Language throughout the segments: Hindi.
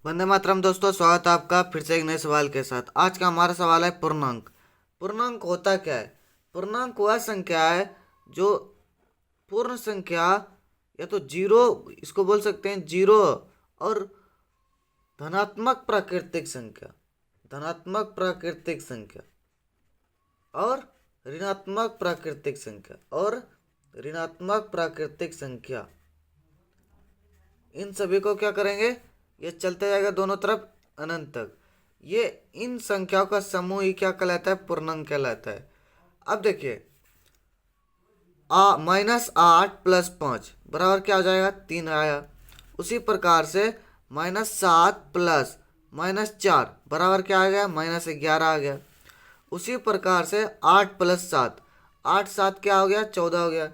वंदे मातरम दोस्तों, स्वागत है आपका फिर से एक नए सवाल के साथ। आज का हमारा सवाल है पूर्णांक। पूर्णांक होता क्या है? पूर्णांक वह संख्या है जो पूर्ण संख्या या तो जीरो, इसको बोल सकते हैं जीरो, और धनात्मक प्राकृतिक संख्या, धनात्मक प्राकृतिक संख्या और ऋणात्मक प्राकृतिक संख्या और ऋणात्मक प्राकृतिक संख्या, इन सभी को क्या करेंगे, ये चलते जाएगा दोनों तरफ अनंत तक। ये इन संख्याओं का समूह ही क्या कहलाता है? पूर्णांक कहलाता है। अब देखिए, -8 + 5 बराबर क्या हो जाएगा? 3 आया। उसी प्रकार से -7 + -4 बराबर क्या आ गया? -11 आ गया। उसी प्रकार से 8 + 7, 8 7 क्या हो गया? 14 हो गया।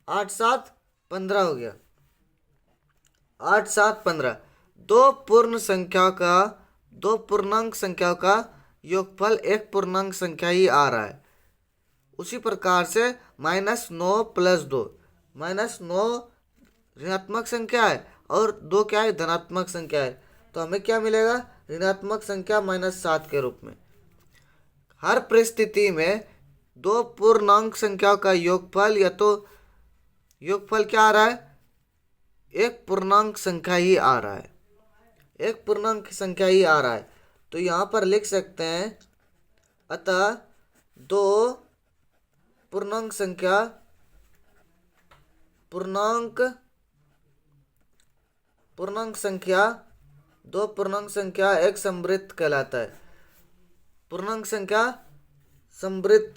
8 7 15 हो गया। 8 7 15, दो पूर्ण संख्या का, दो पूर्णांक संख्याओं का योगफल एक पूर्णांक संख्या ही आ रहा है। उसी प्रकार से -9 + 2, -9 ऋणात्मक संख्या है और 2 क्या है? धनात्मक संख्या है। तो हमें क्या मिलेगा? ऋणात्मक संख्या -7 के रूप में। हर परिस्थिति में दो पूर्णांक संख्याओं का योगफल या तो योगफल क्या आ रहा है? एक पूर्णांक संख्या ही आ रहा है, एक पूर्णांक संख्या ही आ रहा है। तो यहाँ पर लिख सकते हैं, अतः दो पूर्णांक संख्या, पूर्णांक पूर्णांक संख्या, दो पूर्णांक संख्या एक समृद्ध कहलाता है। पूर्णांक संख्या समृद्ध,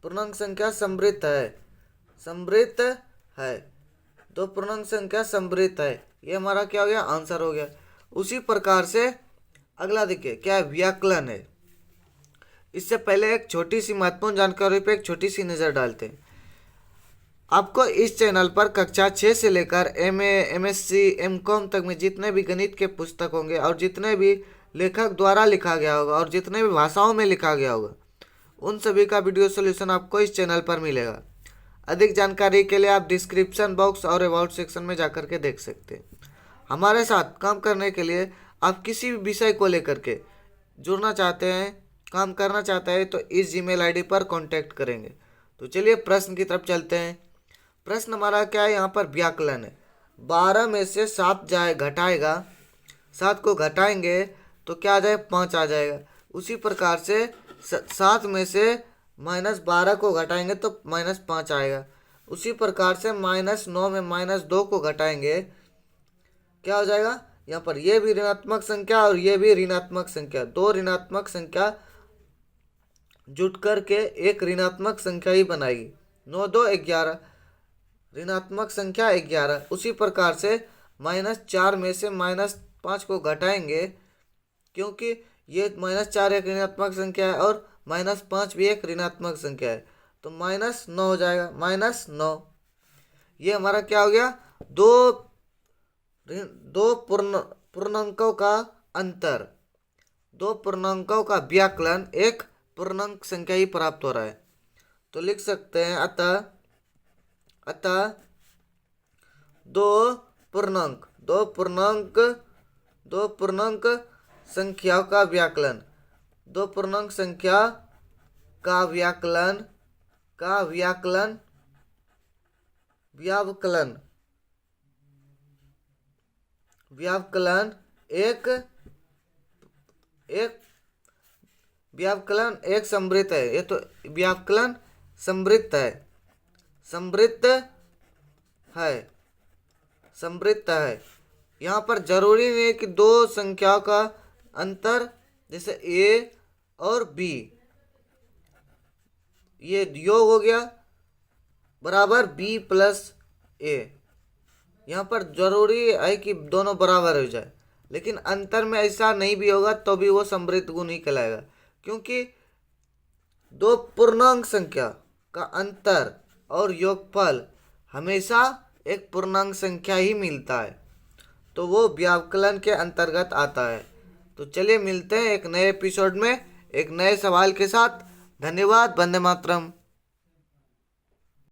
पूर्णांक संख्या समृद्ध है, समृद्ध है। दो पूर्णांक संख्या समृद्ध है, ये हमारा क्या हो गया? आंसर हो गया। उसी प्रकार से अगला देखिए, क्या है? व्याकलन है। इससे पहले एक छोटी सी महत्वपूर्ण जानकारी पे एक छोटी सी नज़र डालते हैं। आपको इस चैनल पर कक्षा 6 से लेकर MA, MSc, MCOM तक में जितने भी गणित के पुस्तक होंगे और जितने भी लेखक द्वारा लिखा गया होगा और जितने भी भाषाओं में लिखा गया होगा, उन सभी का वीडियो सॉल्यूशन आपको इस चैनल पर मिलेगा। अधिक जानकारी के लिए आप डिस्क्रिप्शन बॉक्स और अबाउट सेक्शन में जाकर के देख सकते हैं। हमारे साथ काम करने के लिए आप किसी भी विषय को लेकर के जुड़ना चाहते हैं, काम करना चाहते हैं, तो इस जीमेल आईडी पर कांटेक्ट करेंगे। तो चलिए प्रश्न की तरफ चलते हैं। प्रश्न हमारा क्या है? यहाँ पर व्याकलन है। 12 में से 7 जाए घटाएगा, 7 को घटाएंगे तो क्या आ जाएगा? 5 आ जाएगा। उसी प्रकार से 7 में से -12 को घटाएंगे तो -5 आएगा। उसी प्रकार से -9 में -2 को घटाएंगे, क्या हो जाएगा? यहाँ पर ये भी ऋणात्मक संख्या और ये भी ऋणात्मक संख्या, दो ऋणात्मक संख्या जुट करके एक ऋणात्मक संख्या ही बनाएगी। 9 2 11, ऋणात्मक संख्या 11। उसी प्रकार से -4 में से -5 को घटाएंगे, क्योंकि ये -4 एक ऋणात्मक संख्या है और -5 भी एक ऋणात्मक संख्या है, तो -9 हो जाएगा। -9, ये हमारा क्या हो गया? दो पूर्णांकों का अंतर, दो पूर्णांकों का व्याकलन एक पूर्णांक संख्या ही प्राप्त हो रहा है। तो लिख सकते हैं, अतः दो पूर्णांक संख्याओं का व्याकलन, दो पूर्णांक संख्या का व्याकलन एक समृद्ध है। ये तो व्याकलन समृद्ध है, समृद्ध है। यहाँ पर जरूरी नहीं है कि दो संख्याओं का अंतर, जैसे A और B, ये योग हो गया बराबर B + A। यहाँ पर जरूरी है कि दोनों बराबर हो जाए, लेकिन अंतर में ऐसा नहीं भी होगा तो भी वो समृद्ध गुण ही कहलाएगा, क्योंकि दो पूर्णांक संख्या का अंतर और योगफल हमेशा एक पूर्णांक संख्या ही मिलता है, तो वो व्याकलन के अंतर्गत आता है। तो चलिए मिलते हैं एक नए एपिसोड में एक नए सवाल के साथ। धन्यवाद। वंदे मातरम।